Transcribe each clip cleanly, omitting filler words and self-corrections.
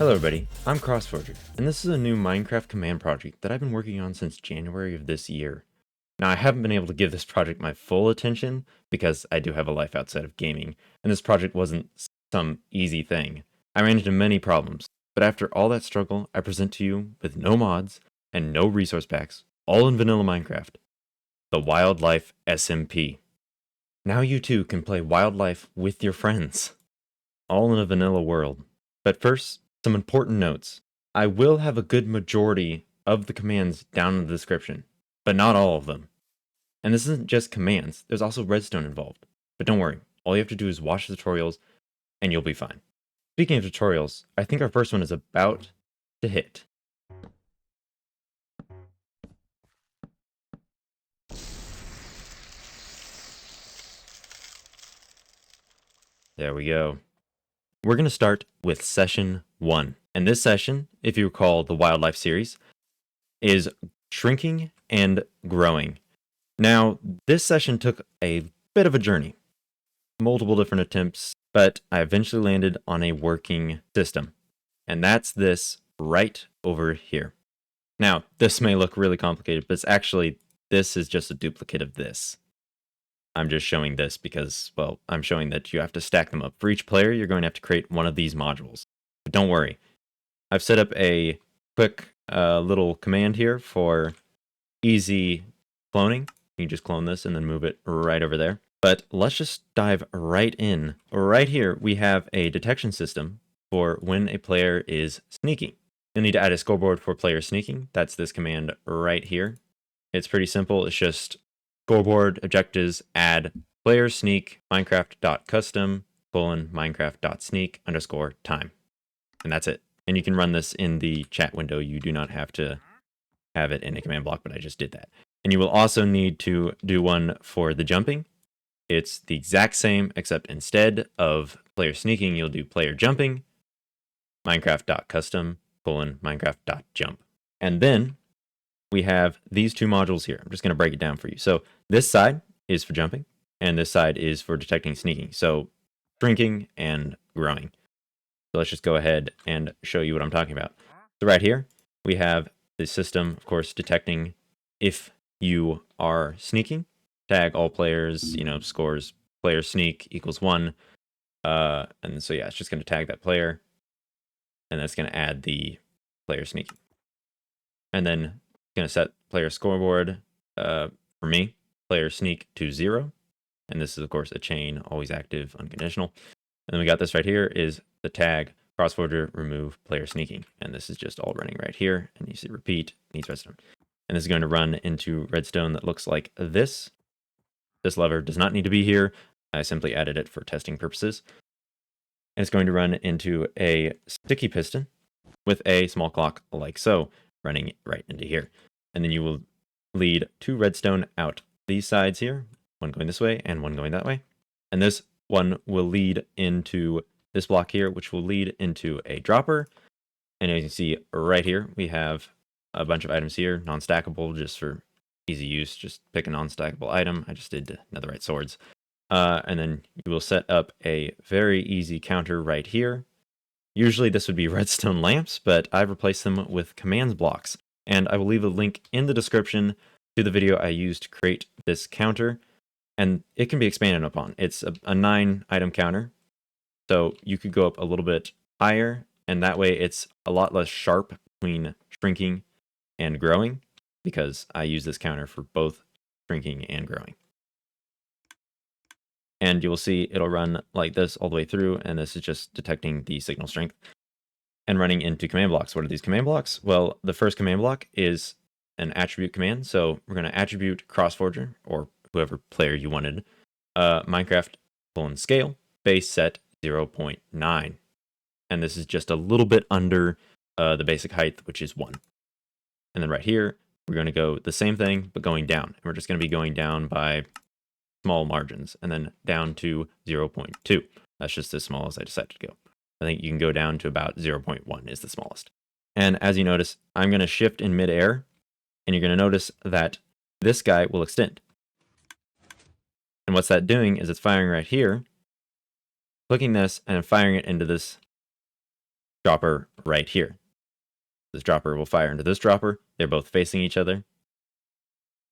Hello everybody, I'm CrossForger, and this is a new Minecraft command project that I've been working on since January of this year. Now I haven't been able to give this project my full attention because I do have a life outside of gaming, and this project wasn't some easy thing. I ran into many problems, but after all that struggle, I present to you with no mods and no resource packs, all in vanilla Minecraft, the Wildlife SMP. Now you too can play wildlife with your friends, all in a vanilla world. But first, some important notes. I will have a good majority of the commands down in the description, but not all of them. And this isn't just commands, there's also redstone involved. But don't worry, all you have to do is watch the tutorials and you'll be fine. Speaking of tutorials, I think our first one is about to hit. There we go. We're going to start with session 1. And this session, if you recall the wildlife series, is shrinking and growing. Now, this session took a bit of a journey, multiple different attempts, but I eventually landed on a working system. And that's this right over here. Now, this may look really complicated, but this is just a duplicate of this. I'm just showing this because, well, I'm showing that you have to stack them up. For each player, you're going to have to create one of these modules. But don't worry. I've set up a quick little command here for easy cloning. You can just clone this and then move it right over there. But let's just dive right in. Right here, we have a detection system for when a player is sneaking. You'll need to add a scoreboard for playerSneaking. That's this command right here. It's pretty simple. It's just scoreboard objectives add playerSneak minecraft.custom :minecraft.sneak_time. And that's it. And you can run this in the chat window. You do not have to have it in a command block, but I just did that. And you will also need to do one for the jumping. It's the exact same, except instead of playerSneaking, you'll do playerJumping minecraft.custom :minecraft.jump. And then we have these two modules here. I'm just going to break it down for you. So this side is for jumping, and this side is for detecting sneaking. So shrinking and growing. So let's just go ahead and show you what I'm talking about. So right here, we have the system, of course, detecting if you are sneaking. Tag all players, scores playerSneak equals 1. And so yeah, it's just going to tag that player. And that's going to add the playerSneaking. And then going to set player scoreboard, for me, playerSneak to 0. And this is, of course, a chain, always active, unconditional. And then we got this right here is the tag CrossForger remove playerSneaking. And this is just all running right here. And you see repeat, needs redstone. And this is going to run into redstone that looks like this. This lever does not need to be here. I simply added it for testing purposes. And it's going to run into a sticky piston with a small clock like so, running right into here. And then you will lead 2 redstone out these sides here, one going this way and one going that way. And this one will lead into this block here, which will lead into a dropper. And as you can see right here, we have a bunch of items here, non-stackable, just for easy use. Just pick a non-stackable item. I just did netherite swords. And then you will set up a very easy counter right here. Usually this would be redstone lamps, but I've replaced them with commands blocks. And I will leave a link in the description to the video I used to create this counter. And it can be expanded upon. It's a 9-item counter. So you could go up a little bit higher, and that way it's a lot less sharp between shrinking and growing, because I use this counter for both shrinking and growing. And you will see it'll run like this all the way through, and this is just detecting the signal strength and running into command blocks. What are these command blocks? Well, the first command block is an attribute command. So we're going to attribute CrossForger, or whoever player you wanted, Minecraft:scale, base set 0.9. And this is just a little bit under the basic height, which is 1. And then right here, we're going to go the same thing, but going down. And we're just going to be going down by small margins, and then down to 0.2. That's just as small as I decided to go. I think you can go down to about 0.1 is the smallest. And as you notice, I'm going to shift in midair, and you're going to notice that this guy will extend. And what's that doing is it's firing right here, clicking this and firing it into this dropper right here. This dropper will fire into this dropper. They're both facing each other.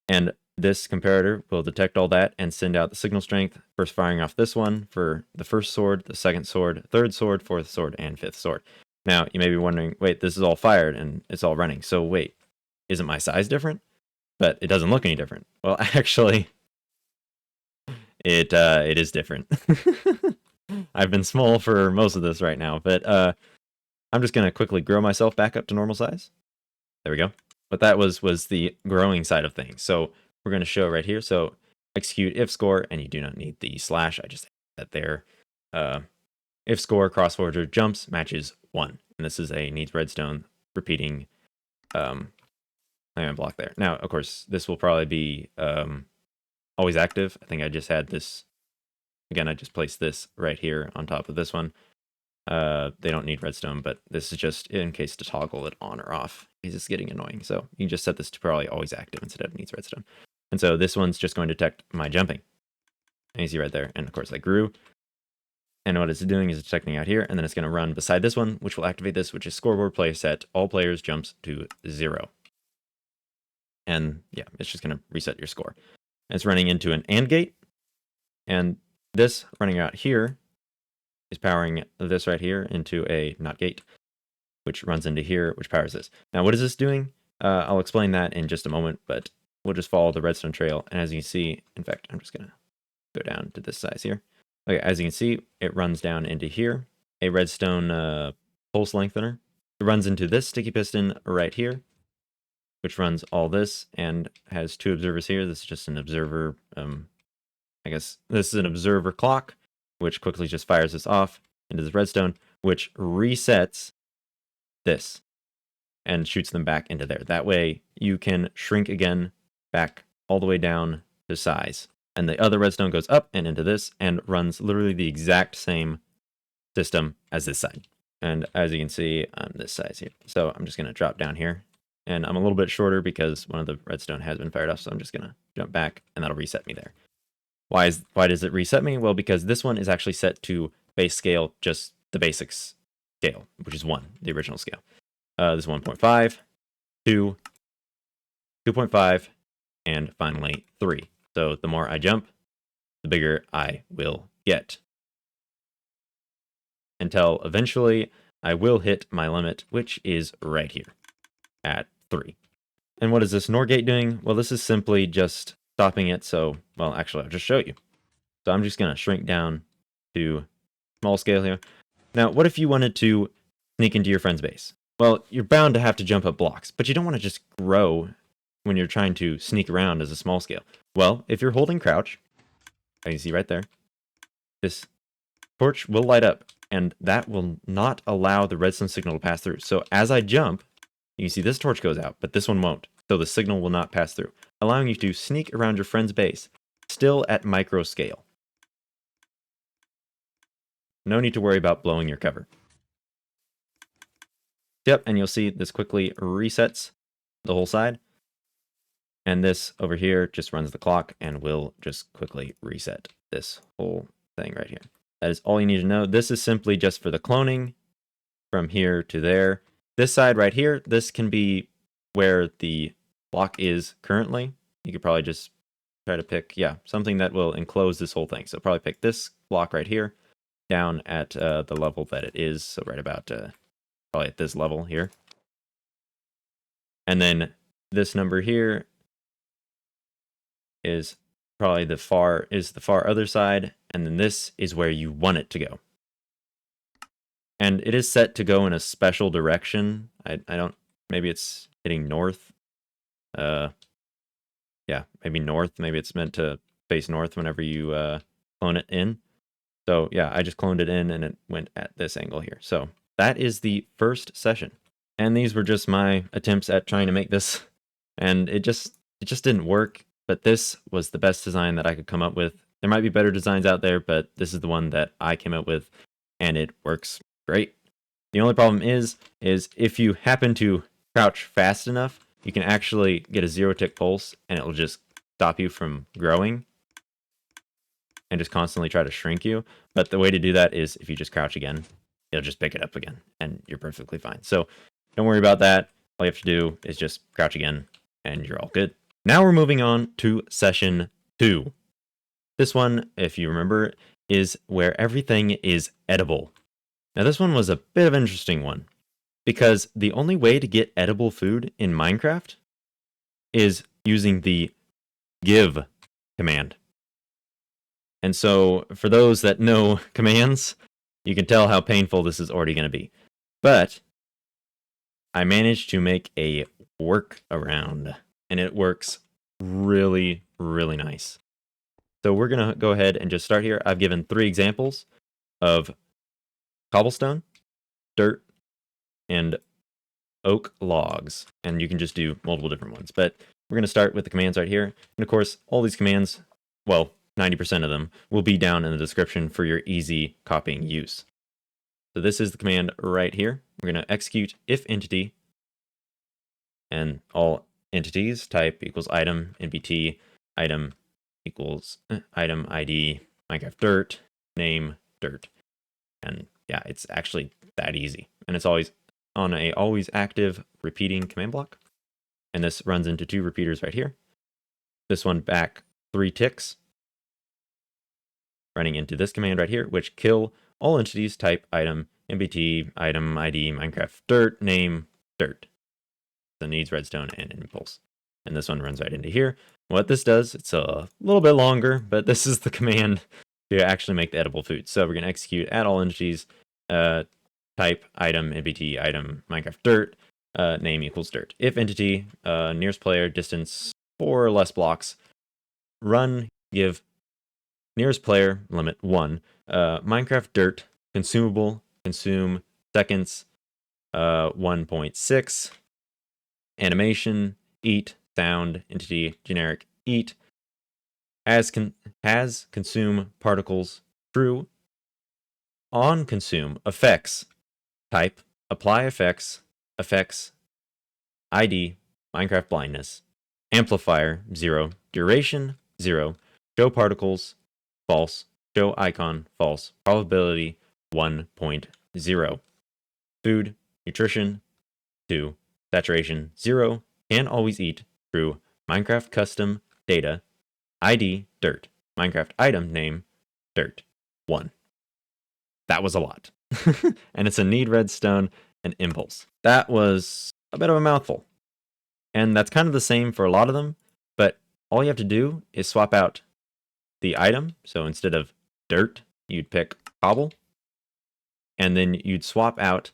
And this comparator will detect all that and send out the signal strength, first firing off this one for the first sword, the second sword, third sword, fourth sword, and fifth sword. Now, you may be wondering, wait, this is all fired and it's all running. So wait, isn't my size different? But it doesn't look any different. Well, actually, it is different. I've been small for most of this right now, but I'm just going to quickly grow myself back up to normal size. There we go. But that was the growing side of things. So we're going to show right here. So execute if score, and you do not need the slash. I just added that there. If score CrossForger Jumps matches 1. And this is a needs redstone repeating block there. Now, of course, this will probably be always active. I think I just had this. Again, I just placed this right here on top of this one. They don't need redstone, but this is just in case to toggle it on or off. It's just getting annoying. So you can just set this to probably always active instead of needs redstone. And so this one's just going to detect my jumping. And you see right there. And of course I grew. And what it's doing is detecting out here. And then it's going to run beside this one, which will activate this, which is scoreboard play set. All players jumps to 0. And yeah, it's just going to reset your score. And it's running into an AND gate. And this running out here is powering this right here into a NOT gate, which runs into here, which powers this. Now, what is this doing? I'll explain that in just a moment, but we'll just follow the redstone trail. And as you can see, in fact, I'm just going to go down to this size here. Okay, as you can see, it runs down into here, a redstone pulse lengthener. It runs into this sticky piston right here, which runs all this and has 2 observers here. This is just an observer, I guess this is an observer clock, which quickly just fires this off into this redstone, which resets this and shoots them back into there. That way you can shrink again back all the way down to size. And the other redstone goes up and into this and runs literally the exact same system as this side. And as you can see, I'm this size here. So I'm just going to drop down here. And I'm a little bit shorter because one of the redstone has been fired off. So I'm just going to jump back and that'll reset me there. Why does it reset me? Well, because this one is actually set to base scale, just the basics scale, which is 1, the original scale. This is 1.5, 2, 2.5, and finally 3. So the more I jump, the bigger I will get. Until eventually I will hit my limit, which is right here at 3. And what is this NOR gate doing? Well, this is simply just stopping it. So, well, actually, I'll just show you. So I'm just going to shrink down to small scale here. Now, what if you wanted to sneak into your friend's base? Well, you're bound to have to jump up blocks, but you don't want to just grow when you're trying to sneak around as a small scale. Well, if you're holding crouch, as you see right there, this torch will light up, and that will not allow the redstone signal to pass through. So as I jump, you can see this torch goes out, but this one won't. So the signal will not pass through, allowing you to sneak around your friend's base, still at micro scale. No need to worry about blowing your cover. Yep, and you'll see this quickly resets the whole side. And this over here just runs the clock and will just quickly reset this whole thing right here. That is all you need to know. This is simply just for the cloning from here to there. This side right here, this can be where the block is currently. You could probably just try to pick, something that will enclose this whole thing. So probably pick this block right here down at the level that it is. So right about probably at this level here. And then this number here is probably the far other side. And then this is where you want it to go. And it is set to go in a special direction. I don't, maybe it's hitting north. Maybe north. Maybe it's meant to face north whenever you clone it in. So yeah, I just cloned it in and it went at this angle here. So that is the first session. And these were just my attempts at trying to make this. And it just didn't work. But this was the best design that I could come up with. There might be better designs out there, but this is the one that I came up with. And it works great. The only problem is if you happen to crouch fast enough, you can actually get a 0-tick pulse and it will just stop you from growing and just constantly try to shrink you. But the way to do that is if you just crouch again it'll just pick it up again, and you're perfectly fine. So don't worry about that. All you have to do is just crouch again, and you're all good. Now we're moving on to session 2. This one, if you remember, is where everything is edible. Now this one was a bit of an interesting one, because the only way to get edible food in Minecraft is using the give command. And so for those that know commands, you can tell how painful this is already going to be. But I managed to make a workaround, and it works really, really nice. So we're going to go ahead and just start here. I've given 3 examples of cobblestone, dirt, and oak logs. And you can just do multiple different ones. But we're going to start with the commands right here. And of course, all these commands, well, 90% of them will be down in the description for your easy copying use. So this is the command right here. We're going to execute if entity, and all entities type equals item, nbt, item equals item ID, Minecraft dirt, name dirt. And yeah, it's actually that easy. And it's always on a always active repeating command block. And this runs into 2 repeaters right here. This one back 3 ticks, running into this command right here, which kill all entities type item, nbt, item ID, Minecraft dirt, name dirt. So it needs redstone and impulse. And this one runs right into here. What this does, it's a little bit longer, but this is the command to actually make the edible food. So we're going to execute at all entities, type item, nbt, item, Minecraft dirt, name equals dirt. If entity, nearest player, distance 4 or less blocks, run, give nearest player, limit 1, Minecraft dirt, consumable, consume, seconds, 1.6, animation, eat, sound, entity, generic, eat, has consume particles, true, on consume, effects, type, apply effects, effects, ID, Minecraft blindness, amplifier, 0, duration, 0, show particles, false, show icon, false, probability, 1.0, food, nutrition, 2, saturation, 0, can always eat, true, Minecraft custom, data, ID, dirt, Minecraft item name, dirt, 1. That was a lot. And it's a need redstone and impulse. That was a bit of a mouthful. And that's kind of the same for a lot of them, but all you have to do is swap out the item. So instead of dirt, you'd pick cobble, and then you'd swap out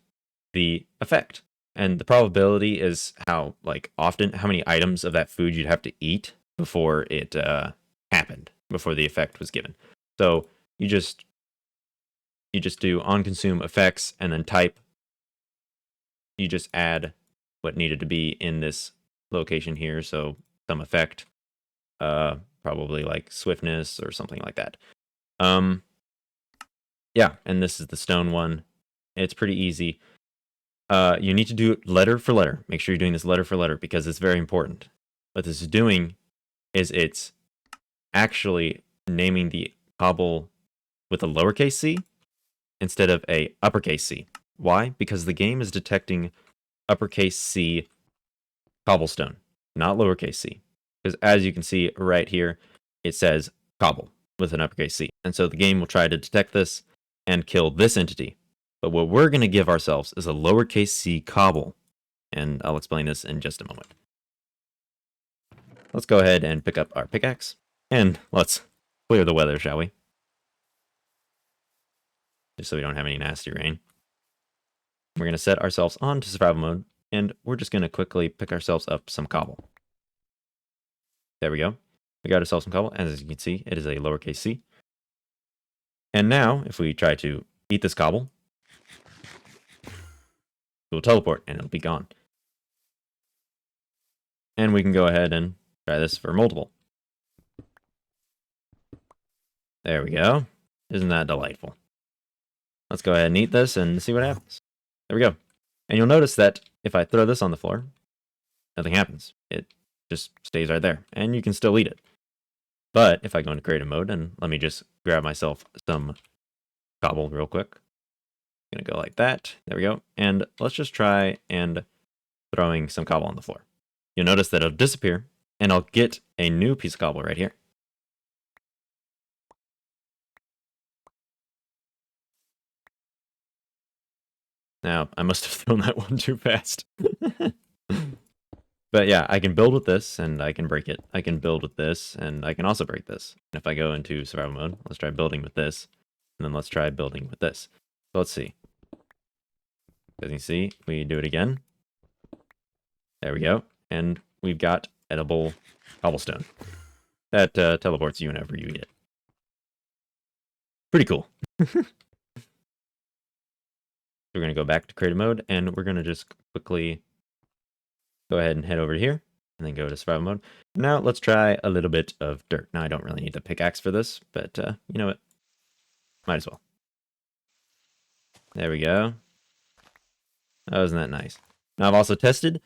the effect. And the probability is how many items of that food you'd have to eat before it happened, before the effect was given. So you just do on consume effects and then type. You just add what needed to be in this location here. So some effect, probably like swiftness or something like that. Yeah, and this is the stone one. It's pretty easy. You need to do it letter for letter. Make sure you're doing this letter for letter because it's very important. What this is doing is it's actually naming the cobble with a lowercase c instead of a uppercase c. Why? Because the game is detecting uppercase c cobblestone, not lowercase c. Because as you can see right here, it says cobble with an uppercase c. And so the game will try to detect this and kill this entity. But what we're going to give ourselves is a lowercase c cobble. And I'll explain this in just a moment. Let's go ahead and pick up our pickaxe. And let's clear the weather, shall we? Just so we don't have any nasty rain. We're going to set ourselves on to survival mode. And we're just going to quickly pick ourselves up some cobble. There we go. We got ourselves some cobble. As you can see, it is a lowercase c. And now, if we try to eat this cobble, we'll teleport and it'll be gone. And we can go ahead and try this for multiple. There we go. Isn't that delightful? Let's go ahead and eat this and see what happens. There we go. And you'll notice that if I throw this on the floor, nothing happens. It just stays right there. And you can still eat it. But if I go into creative mode, and let me just grab myself some cobble real quick. Gonna go like that. There we go. And let's just try and throwing some cobble on the floor. You'll notice that it'll disappear, and I'll get a new piece of cobble right here. Now, I must have thrown that one too fast. But yeah, I can build with this, and I can break it. I can build with this, and I can also break this. And if I go into survival mode, let's try building with this, and then let's try building with this. So let's see. As you see, we do it again. There we go. And we've got edible cobblestone. That teleports you whenever you eat it. Pretty cool. We're going to go back to creative mode, and we're going to just quickly go ahead and head over here, and then go to survival mode. Now let's try a little bit of dirt. Now I don't really need the pickaxe for this, but you know what? Might as well. There we go. Oh, isn't that nice? Now I've also tested,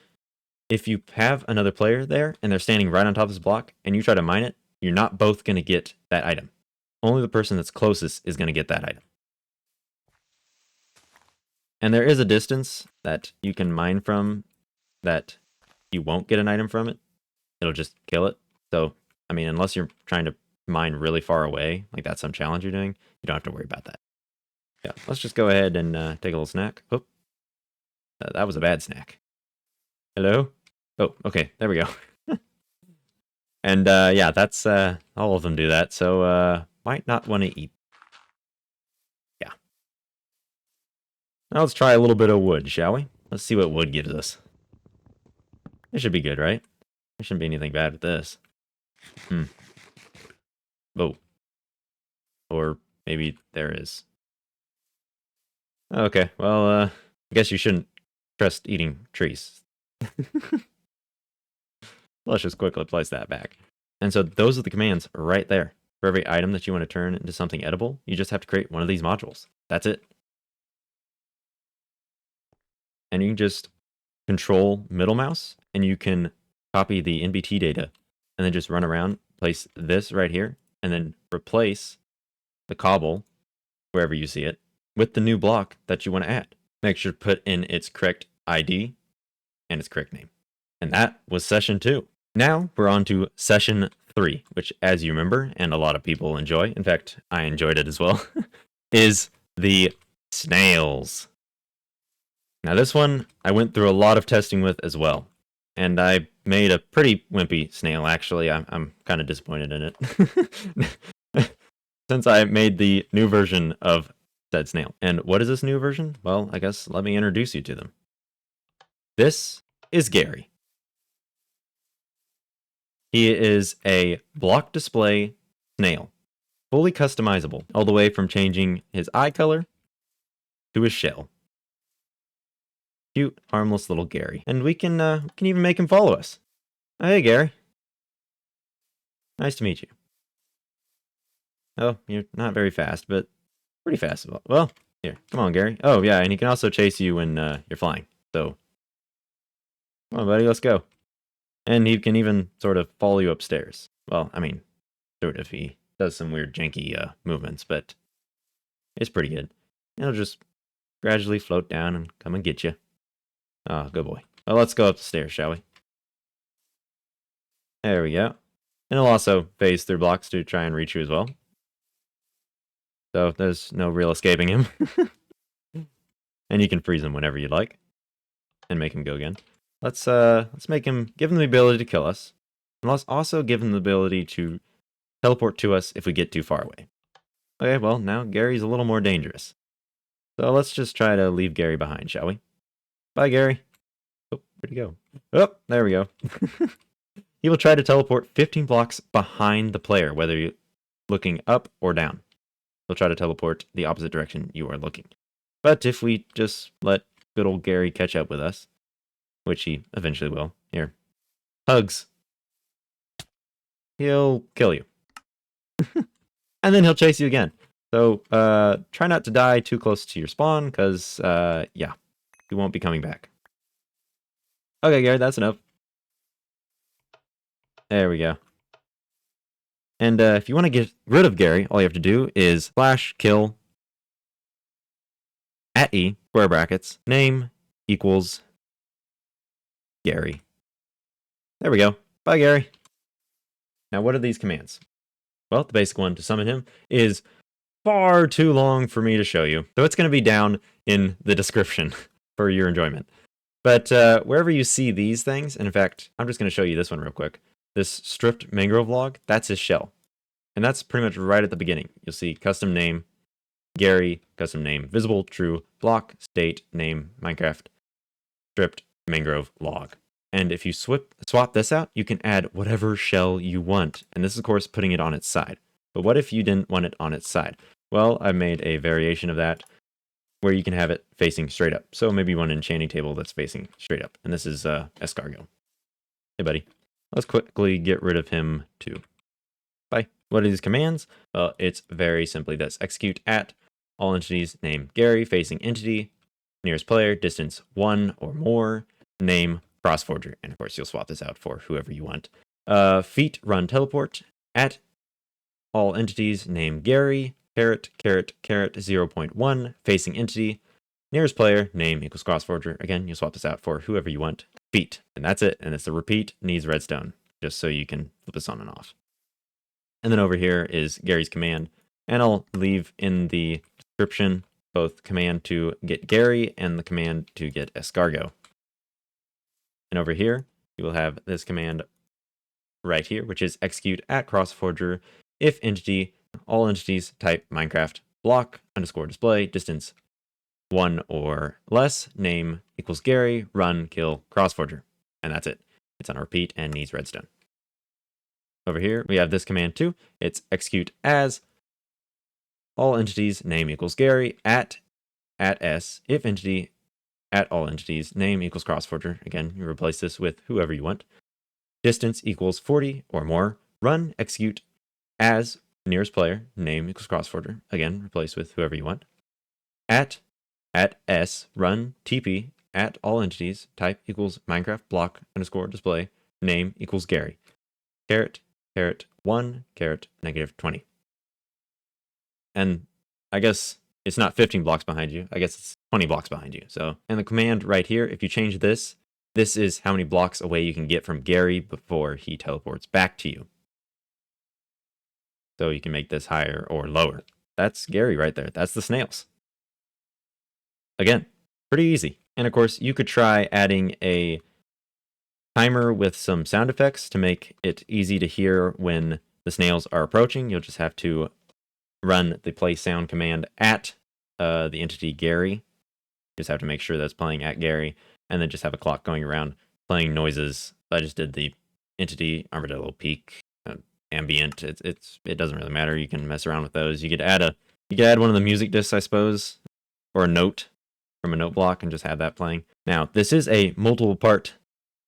if you have another player there, and they're standing right on top of this block, and you try to mine it, you're not both going to get that item. Only the person that's closest is going to get that item. And there is a distance that you can mine from that you won't get an item from it. It'll just kill it. So, I mean, unless you're trying to mine really far away, like that's some challenge you're doing, you don't have to worry about that. Yeah, let's just go ahead and take a little snack. Oh, that was a bad snack. Hello? Oh, okay, there we go. And yeah, that's all of them do that. So might not want to eat. Yeah. Now let's try a little bit of wood, shall we? Let's see what wood gives us. It should be good, right? There shouldn't be anything bad with this. Oh. Or maybe there is. Okay, well, I guess you shouldn't trust eating trees. Let's just quickly place that back. And so those are the commands right there. For every item that you want to turn into something edible, you just have to create one of these modules. That's it. And you can just control middle mouse, and you can copy the NBT data, and then just run around, place this right here, and then replace the cobble, wherever you see it, with the new block that you want to add. Make sure to put in its correct ID and its correct name. And that was session 2. Now we're on to session 3, which, as you remember, and a lot of people enjoy, in fact, I enjoyed it as well, is the snails. Now this one, I went through a lot of testing with as well. And I made a pretty wimpy snail, actually. I'm kind of disappointed in it. Since I made the new version of said snail. And what is this new version? Well, I guess let me introduce you to them. This is Gary. He is a block display snail. Fully customizable, all the way from changing his eye color to his shell. Cute, harmless little Gary. And we can even make him follow us. Oh, hey, Gary. Nice to meet you. Oh, you're not very fast, but pretty fast. Well, here, come on, Gary. Oh, yeah, and he can also chase you when you're flying. So, come on, buddy, let's go. And he can even sort of follow you upstairs. Well, I mean, sort of. He does some weird janky movements, but it's pretty good. He'll just gradually float down and come and get you. Oh, good boy. Well, let's go up the stairs, shall we? There we go. And he'll also phase through blocks to try and reach you as well. So there's no real escaping him. And you can freeze him whenever you'd like. And make him go again. Let's make him, give him the ability to kill us. And let's also give him the ability to teleport to us if we get too far away. Okay, well, now Gary's a little more dangerous. So let's just try to leave Gary behind, shall we? Bye, Gary. Oh, where'd he go? Oh, there we go. He will try to teleport 15 blocks behind the player, whether you're looking up or down. He'll try to teleport the opposite direction you are looking. But if we just let good old Gary catch up with us, which he eventually will, here, hugs, he'll kill you. And then he'll chase you again. So try not to die too close to your spawn, because, yeah, you won't be coming back. Okay, Gary, that's enough. There we go. And if you want to get rid of Gary, all you have to do is /kill @e, square brackets, name equals Gary. There we go. Bye, Gary. Now, what are these commands? Well, the basic one to summon him is far too long for me to show you, so it's going to be down in the description for your enjoyment. But wherever you see these things, and in fact, I'm just going to show you this one real quick. This stripped mangrove log, that's his shell. And that's pretty much right at the beginning. You'll see custom name, Gary, custom name, visible, true, block, state, name, Minecraft, stripped mangrove log. And if you swap this out, you can add whatever shell you want. And this is, of course, putting it on its side. But what if you didn't want it on its side? Well, I made a variation of that where you can have it facing straight up. So maybe you want an enchanting table that's facing straight up. And this is escargot. Hey, buddy. Let's quickly get rid of him too. Bye. What are these commands? Well, it's very simply this. Execute at all entities, name Gary, facing entity, nearest player, distance 1 or more, name CrossForger. And of course, you'll swap this out for whoever you want. Feet run teleport at all entities, name Gary, caret 0.1, facing entity, nearest player, name equals CrossForger. Again, you'll swap this out for whoever you want. Feet. And that's it. And it's the repeat, needs redstone, just so you can flip this on and off. And then over here is Gary's command. And I'll leave in the description both command to get Gary and the command to get escargot. And over here, you will have this command right here, which is execute at CrossForger if entity, all entities type Minecraft block underscore display distance 1 or less, name equals Gary, run, kill, CrossForger. And that's it. It's on a repeat and needs redstone. Over here, we have this command too. It's execute as all entities, name equals Gary, at s, if entity, at all entities, name equals CrossForger. Again, you replace this with whoever you want. Distance equals 40 or more. Run, execute as nearest player, name equals CrossForger. Again, replace with whoever you want. At s, run, TP, at all entities, type equals Minecraft block underscore display, name equals Gary. Caret 1, caret -20. And I guess it's not 15 blocks behind you. I guess it's 20 blocks behind you. So, and the command right here, if you change this, this is how many blocks away you can get from Gary before he teleports back to you. So you can make this higher or lower. That's Gary right there. That's the snails. Again, pretty easy. And of course, you could try adding a timer with some sound effects to make it easy to hear when the snails are approaching. You'll just have to run the play sound command at the entity Gary. Just have to make sure that's playing at Gary, and then just have a clock going around playing noises. I just did the entity armadillo peak ambient. It doesn't really matter. You can mess around with those. You could add one of the music discs, I suppose, or a note from a note block and just have that playing. Now, this is a multiple part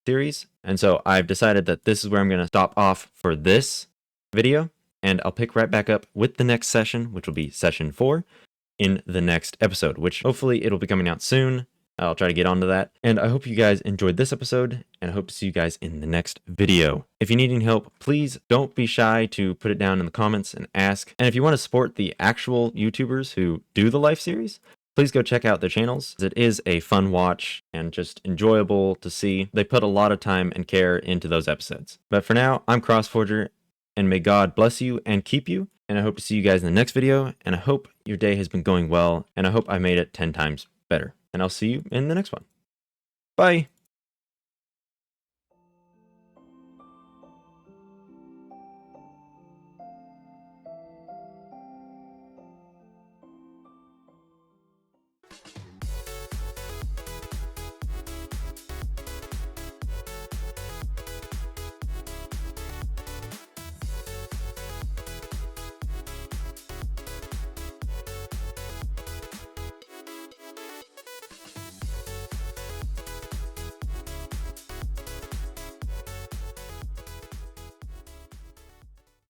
series, and so I've decided that this is where I'm going to stop off for this video, and I'll pick right back up with the next session, which will be session 4 in the next episode, which hopefully it'll be coming out soon. I'll try to get onto that. And I hope you guys enjoyed this episode, and I hope to see you guys in the next video. If you need any help, please don't be shy to put it down in the comments and ask. And if you want to support the actual YouTubers who do the life series, please go check out their channels. It is a fun watch and just enjoyable to see. They put a lot of time and care into those episodes. But for now, I'm CrossForger, and may God bless you and keep you. And I hope to see you guys in the next video. And I hope your day has been going well. And I hope I made it 10 times better. And I'll see you in the next one. Bye.